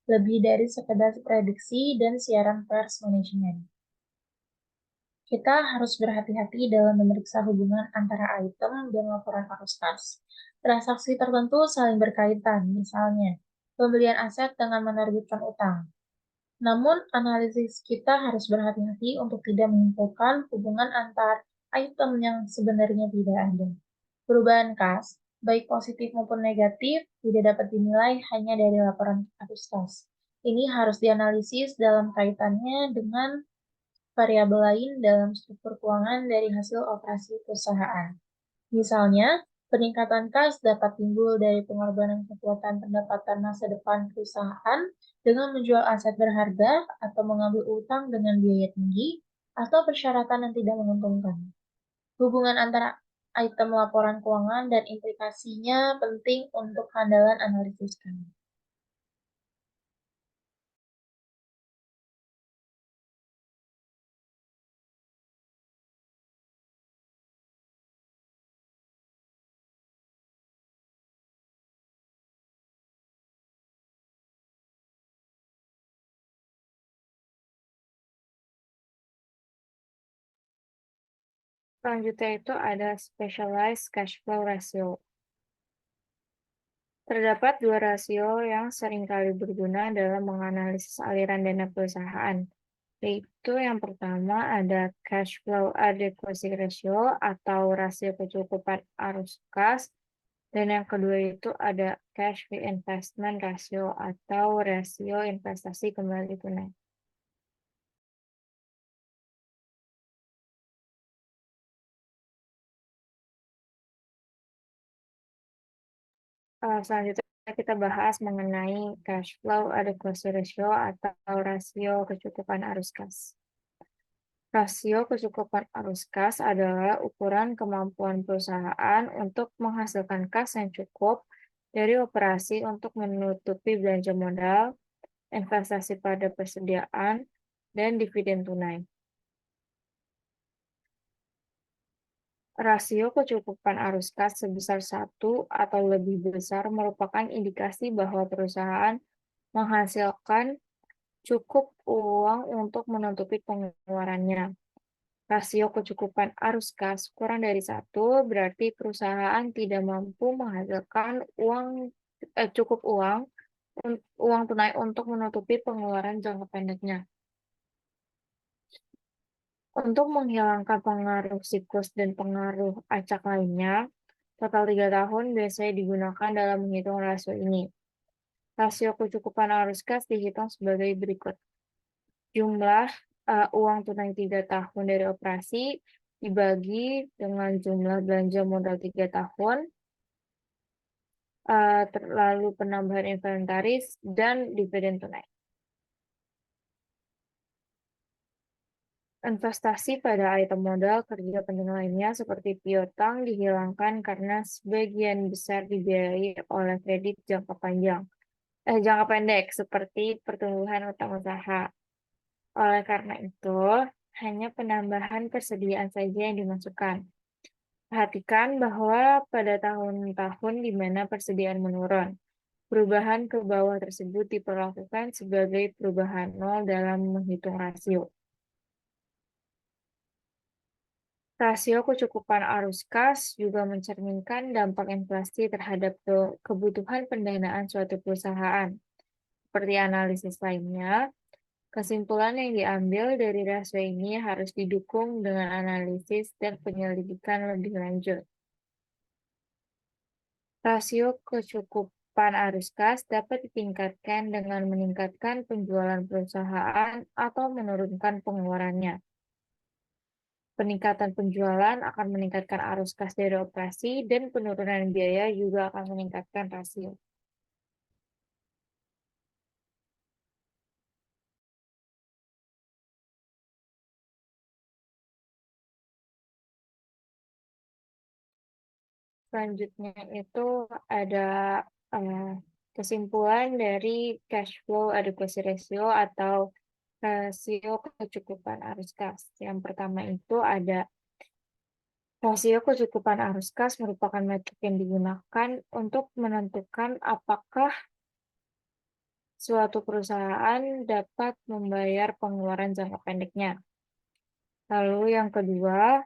lebih dari sekedar prediksi dan siaran pers manajemen. Kita harus berhati-hati dalam memeriksa hubungan antara item dan laporan arus kas. Transaksi tertentu saling berkaitan, misalnya pembelian aset dengan menerbitkan utang. Namun, analisis kita harus berhati-hati untuk tidak menyimpulkan hubungan antar item yang sebenarnya tidak ada. Perubahan kas, baik positif maupun negatif, tidak dapat dinilai hanya dari laporan arus kas. Ini harus dianalisis dalam kaitannya dengan variabel lain dalam struktur keuangan dari hasil operasi perusahaan. Misalnya, peningkatan kas dapat timbul dari pengorbanan kekuatan pendapatan masa depan perusahaan dengan menjual aset berharga atau mengambil utang dengan biaya tinggi atau persyaratan yang tidak menguntungkan. Hubungan antara item laporan keuangan dan implikasinya penting untuk handalan analisis kami. Selanjutnya itu ada specialized cash flow ratio. Terdapat dua rasio yang seringkali berguna dalam menganalisis aliran dana perusahaan, yaitu yang pertama ada cash flow adequacy ratio atau rasio kecukupan arus kas, dan yang kedua itu ada cash reinvestment ratio atau rasio investasi kembali tunai. Selanjutnya kita bahas mengenai cash flow adequacy ratio atau rasio kecukupan arus kas. Rasio kecukupan arus kas adalah ukuran kemampuan perusahaan untuk menghasilkan kas yang cukup dari operasi untuk menutupi belanja modal, investasi pada persediaan, dan dividen tunai. Rasio kecukupan arus kas sebesar 1 atau lebih besar merupakan indikasi bahwa perusahaan menghasilkan cukup uang untuk menutupi pengeluarannya. Rasio kecukupan arus kas kurang dari 1 berarti perusahaan tidak mampu menghasilkan cukup uang tunai untuk menutupi pengeluaran jangka pendeknya. Untuk menghilangkan pengaruh siklus dan pengaruh acak lainnya, total 3 tahun biasanya digunakan dalam menghitung rasio ini. Rasio kecukupan arus kas dihitung sebagai berikut. Jumlah uang tunai 3 tahun dari operasi dibagi dengan jumlah belanja modal 3 tahun, lalu penambahan inventaris, dan dividen tunai. Investasi pada item modal kerja penting lainnya seperti piutang dihilangkan karena sebagian besar dibiayai oleh kredit jangka pendek seperti pertumbuhan utang usaha. Oleh karena itu, hanya penambahan persediaan saja yang dimasukkan. Perhatikan bahwa pada tahun-tahun di mana persediaan menurun, perubahan ke bawah tersebut diperlakukan sebagai perubahan nol dalam menghitung rasio. Rasio kecukupan arus kas juga mencerminkan dampak inflasi terhadap kebutuhan pendanaan suatu perusahaan. Seperti analisis lainnya, kesimpulan yang diambil dari rasio ini harus didukung dengan analisis dan penyelidikan lebih lanjut. Rasio kecukupan arus kas dapat ditingkatkan dengan meningkatkan penjualan perusahaan atau menurunkan pengeluarannya. Peningkatan penjualan akan meningkatkan arus kas dari operasi dan penurunan biaya juga akan meningkatkan rasio. Selanjutnya itu ada kesimpulan dari cash flow adequacy ratio atau rasio kecukupan arus kas. Yang pertama itu ada rasio kecukupan arus kas merupakan metrik yang digunakan untuk menentukan apakah suatu perusahaan dapat membayar pengeluaran jangka pendeknya. Lalu yang kedua,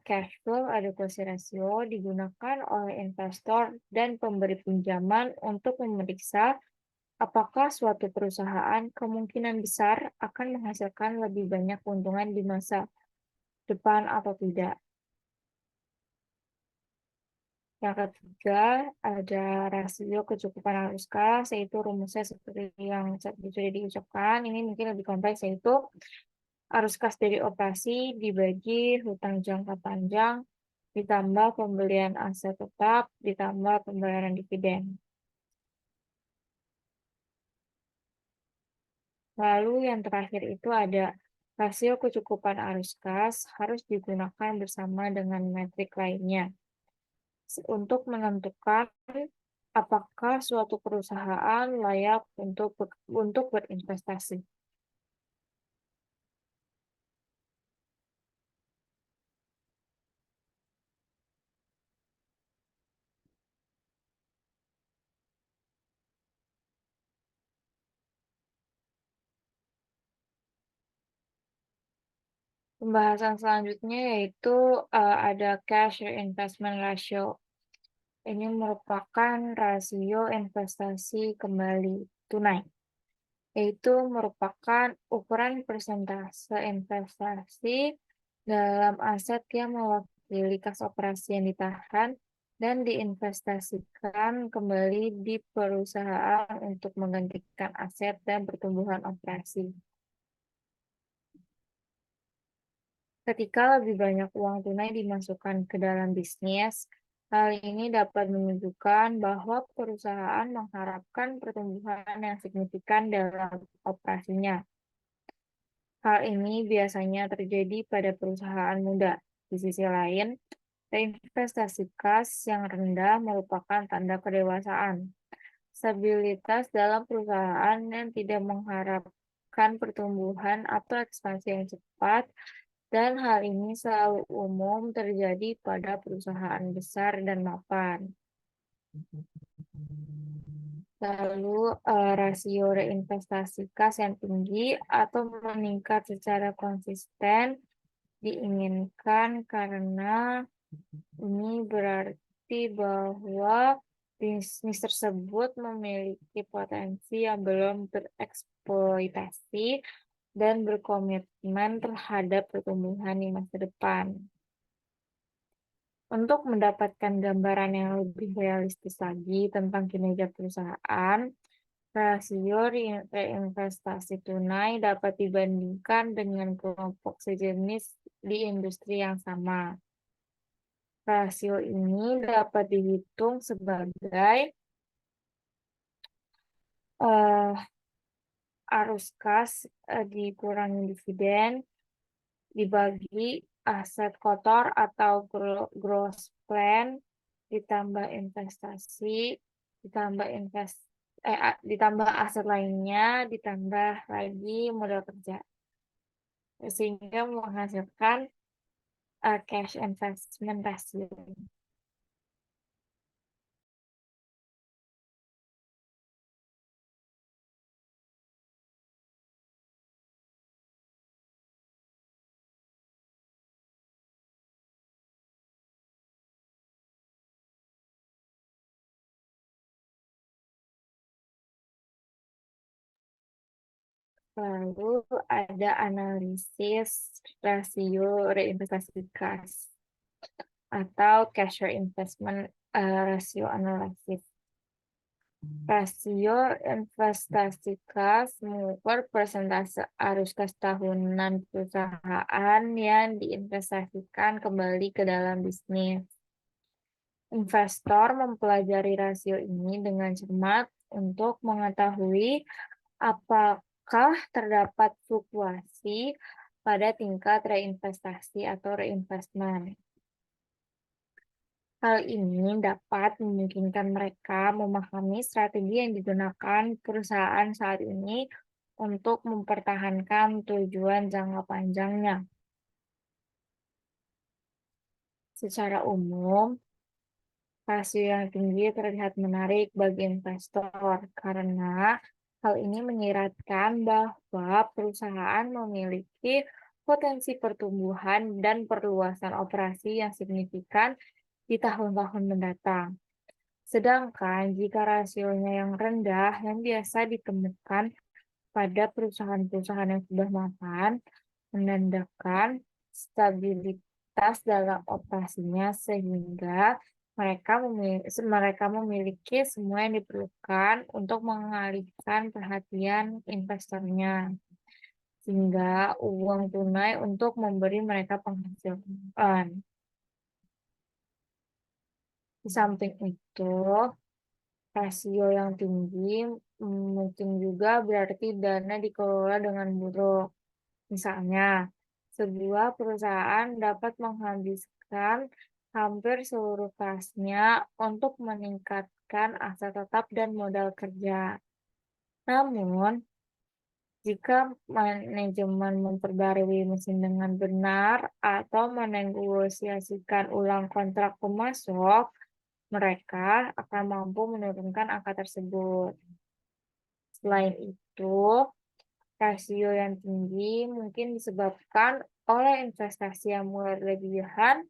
cash flow adequacy ratio digunakan oleh investor dan pemberi pinjaman untuk memeriksa apakah suatu perusahaan kemungkinan besar akan menghasilkan lebih banyak keuntungan di masa depan atau tidak. Yang ketiga, ada rasio kecukupan arus kas, yaitu rumusnya seperti yang sudah diucapkan. Ini mungkin lebih kompleks, yaitu arus kas dari operasi dibagi hutang jangka panjang, ditambah pembelian aset tetap, ditambah pembayaran dividen. Lalu yang terakhir itu ada rasio kecukupan arus kas harus digunakan bersama dengan metrik lainnya untuk menentukan apakah suatu perusahaan layak untuk berinvestasi. Pembahasan selanjutnya yaitu ada cash reinvestment ratio. Ini merupakan rasio investasi kembali tunai, yaitu merupakan ukuran persentase investasi dalam aset yang mewakili kas operasi yang ditahan dan diinvestasikan kembali di perusahaan untuk menggantikan aset dan pertumbuhan operasi. Ketika lebih banyak uang tunai dimasukkan ke dalam bisnis, hal ini dapat menunjukkan bahwa perusahaan mengharapkan pertumbuhan yang signifikan dalam operasinya. Hal ini biasanya terjadi pada perusahaan muda. Di sisi lain, reinvestasi kas yang rendah merupakan tanda kedewasaan. Stabilitas dalam perusahaan yang tidak mengharapkan pertumbuhan atau ekspansi yang cepat, dan hal ini selalu umum terjadi pada perusahaan besar dan mapan. Lalu rasio reinvestasi kas yang tinggi atau meningkat secara konsisten diinginkan karena ini berarti bahwa bisnis tersebut memiliki potensi yang belum tereksploitasi dan berkomitmen terhadap pertumbuhan di masa depan. Untuk mendapatkan gambaran yang lebih realistis lagi tentang kinerja perusahaan, rasio reinvestasi tunai dapat dibandingkan dengan kelompok sejenis di industri yang sama. Rasio ini dapat dihitung sebagai arus kas dikurangi dividen dibagi aset kotor atau gross plan ditambah investasi ditambah aset lainnya ditambah lagi modal kerja sehingga menghasilkan cash investment ratio. Lalu ada analisis rasio reinvestasi kas atau cash reinvestment ratio analysis. Rasio investasi kas mengukur persentase arus kas tahunan perusahaan yang diinvestasikan kembali ke dalam bisnis. Investor mempelajari rasio ini dengan cermat untuk mengetahui apakah terdapat fluktuasi pada tingkat reinvestasi atau reinvestment. Hal ini dapat memungkinkan mereka memahami strategi yang digunakan perusahaan saat ini untuk mempertahankan tujuan jangka panjangnya. Secara umum, rasio yang tinggi terlihat menarik bagi investor karena hal ini menyiratkan bahwa perusahaan memiliki potensi pertumbuhan dan perluasan operasi yang signifikan di tahun-tahun mendatang. Sedangkan jika rasionya yang rendah yang biasa ditemukan pada perusahaan-perusahaan yang sudah mapan, menandakan stabilitas dalam operasinya sehingga mereka memiliki semua yang diperlukan untuk mengalihkan perhatian investornya, sehingga uang tunai untuk memberi mereka penghasilan. Di samping itu, rasio yang tinggi mungkin juga berarti dana dikelola dengan buruk. Misalnya, sebuah perusahaan dapat menghabiskan hampir seluruh kasnya untuk meningkatkan aset tetap dan modal kerja. Namun, jika manajemen memperbarui mesin dengan benar atau menegosiasikan ulang kontrak pemasok, mereka akan mampu menurunkan angka tersebut. Selain itu, rasio yang tinggi mungkin disebabkan oleh investasi yang berlebihan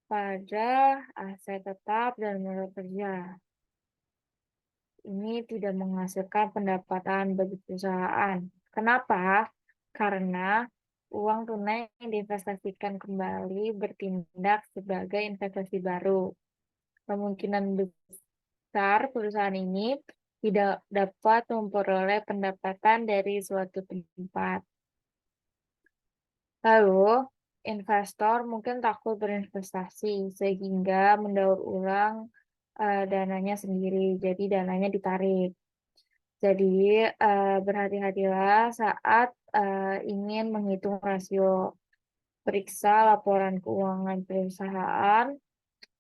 pada aset tetap dan modal kerja. Ini tidak menghasilkan pendapatan bagi perusahaan. Kenapa? Karena uang tunai yang diinvestasikan kembali bertindak sebagai investasi baru. Kemungkinan besar perusahaan ini tidak dapat memperoleh pendapatan dari suatu tempat. Lalu, investor mungkin takut berinvestasi sehingga mendaur ulang dananya sendiri, jadi dananya ditarik. Jadi, berhati-hatilah saat ingin menghitung rasio. Periksa laporan keuangan perusahaan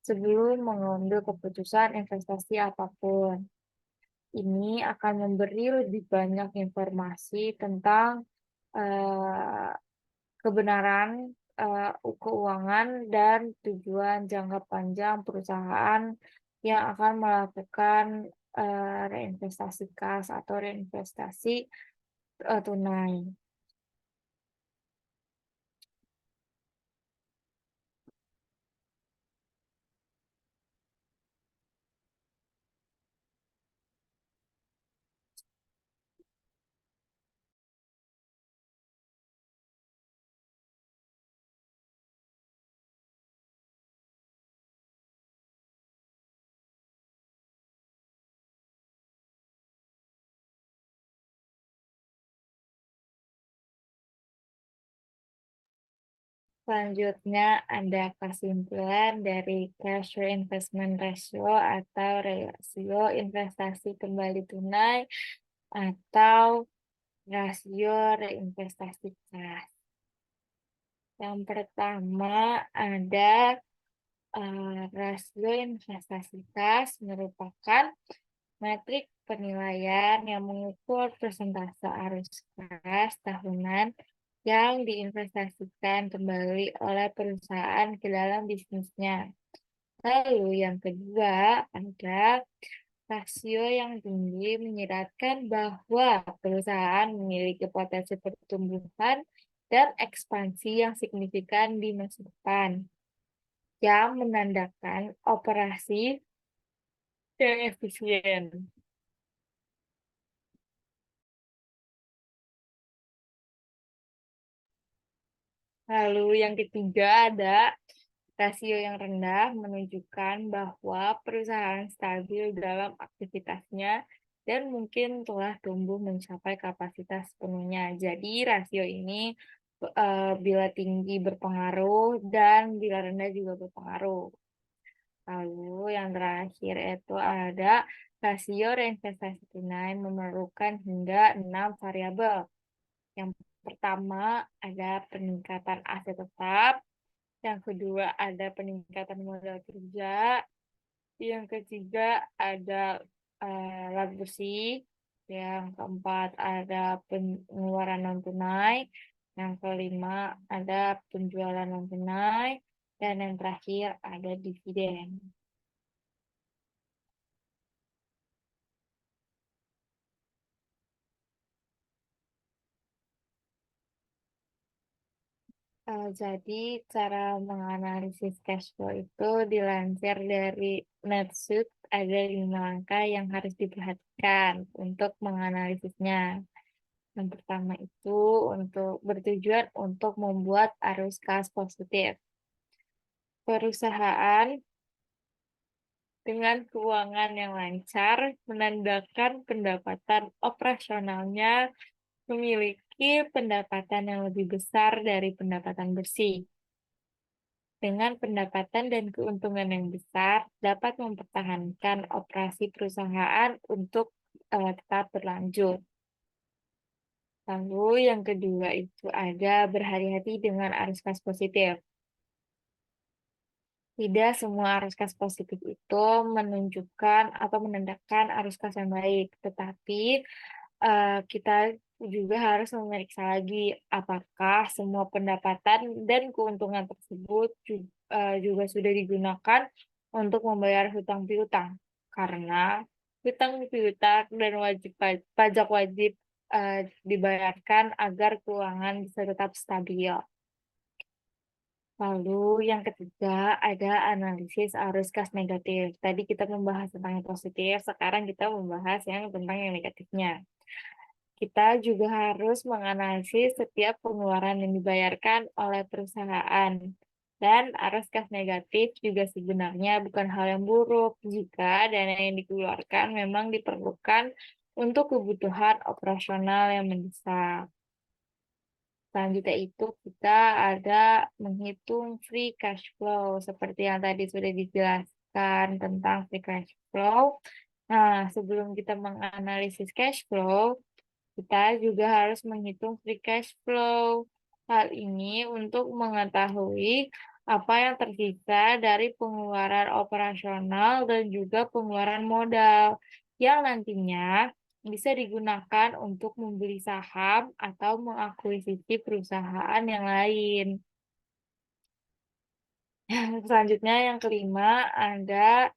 sebelum mengambil keputusan investasi apapun. Ini akan memberi lebih banyak informasi tentang kebenaran keuangan dan tujuan jangka panjang perusahaan yang akan melakukan reinvestasi kas atau reinvestasi tunai. Selanjutnya ada kesimpulan dari cash reinvestment ratio atau rasio investasi kembali tunai atau rasio reinvestasi kas. Yang pertama ada rasio investasi kas merupakan metrik penilaian yang mengukur persentase arus kas tahunan yang diinvestasikan kembali oleh perusahaan ke dalam bisnisnya. Lalu yang kedua ada rasio yang tinggi menyiratkan bahwa perusahaan memiliki potensi pertumbuhan dan ekspansi yang signifikan di masa depan, yang menandakan operasi yang efisien. Lalu yang ketiga ada rasio yang rendah menunjukkan bahwa perusahaan stabil dalam aktivitasnya dan mungkin telah tumbuh mencapai kapasitas penuhnya. Jadi rasio ini bila tinggi berpengaruh dan bila rendah juga berpengaruh. Lalu yang terakhir itu ada rasio reinvestasi tunai memerlukan hingga 6 variabel. Yang pertama ada peningkatan aset tetap, yang kedua ada peningkatan modal kerja, yang ketiga ada laba bersih, yang keempat ada pengeluaran non tunai, yang kelima ada penjualan non tunai, dan yang terakhir ada dividen. Jadi cara menganalisis cash flow itu dilansir dari NetSuite ada 5 langkah yang harus diperhatikan untuk menganalisisnya. Yang pertama itu untuk bertujuan untuk membuat arus kas positif. Perusahaan dengan keuangan yang lancar menandakan pendapatan operasionalnya memiliki pendapatan yang lebih besar dari pendapatan bersih. Dengan pendapatan dan keuntungan yang besar, dapat mempertahankan operasi perusahaan untuk tetap berlanjut. Lalu yang kedua itu ada berhati-hati dengan arus kas positif. Tidak semua arus kas positif itu menunjukkan atau menandakan arus kas yang baik, tetapi kita juga harus memeriksa lagi apakah semua pendapatan dan keuntungan tersebut juga sudah digunakan untuk membayar hutang piutang. Karena hutang piutang dan pajak wajib dibayarkan agar keuangan bisa tetap stabil. Lalu yang ketiga ada analisis arus kas negatif. Tadi kita membahas tentang yang positif, sekarang kita membahas yang tentang yang negatifnya. Kita juga harus menganalisis setiap pengeluaran yang dibayarkan oleh perusahaan. Dan arus kas negatif juga sebenarnya bukan hal yang buruk jika dana yang dikeluarkan memang diperlukan untuk kebutuhan operasional yang mendesak. Selanjutnya itu kita ada menghitung free cash flow seperti yang tadi sudah dijelaskan tentang free cash flow. Nah, sebelum kita menganalisis cash flow, kita juga harus menghitung free cash flow. Hal ini untuk mengetahui apa yang tersisa dari pengeluaran operasional dan juga pengeluaran modal yang nantinya bisa digunakan untuk membeli saham atau mengakuisisi perusahaan yang lain. Selanjutnya yang kelima ada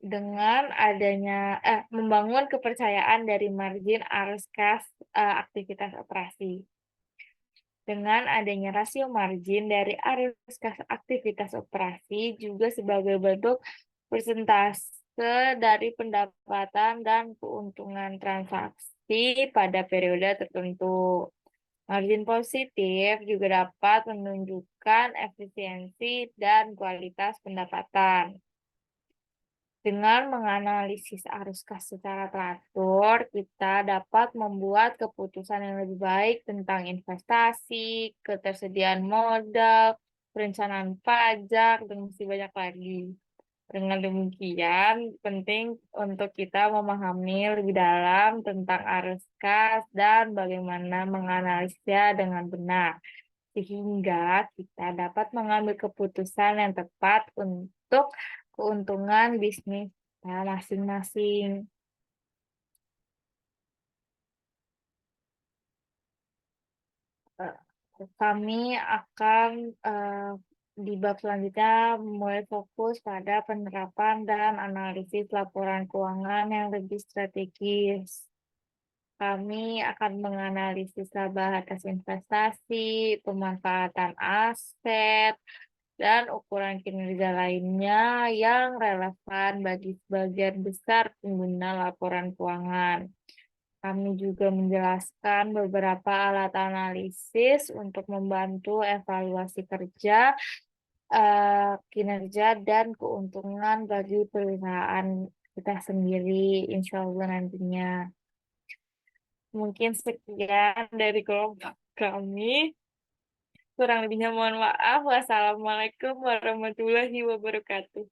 dengan adanya membangun kepercayaan dari margin arus kas aktivitas operasi. Dengan adanya rasio margin dari arus kas aktivitas operasi juga sebagai bentuk persentase dari pendapatan dan keuntungan transaksi pada periode tertentu. Margin positif juga dapat menunjukkan efisiensi dan kualitas pendapatan. Dengan menganalisis arus kas secara teratur, kita dapat membuat keputusan yang lebih baik tentang investasi, ketersediaan modal, perencanaan pajak, dan masih banyak lagi. Dengan demikian, penting untuk kita memahami lebih dalam tentang arus kas dan bagaimana menganalisisnya dengan benar, sehingga kita dapat mengambil keputusan yang tepat untuk keuntungan bisnis masing-masing. Kami akan di bab selanjutnya mulai fokus pada penerapan dan analisis laporan keuangan yang lebih strategis. Kami akan menganalisis laba atas investasi, pemanfaatan aset, dan ukuran kinerja lainnya yang relevan bagi sebagian besar pengguna laporan keuangan. Kami juga menjelaskan beberapa alat analisis untuk membantu evaluasi kerja, kinerja, dan keuntungan bagi perusahaan kita sendiri, insya Allah nantinya. Mungkin sekian dari kelompok kami. Kurang lebihnya mohon maaf. Wassalamualaikum warahmatullahi wabarakatuh.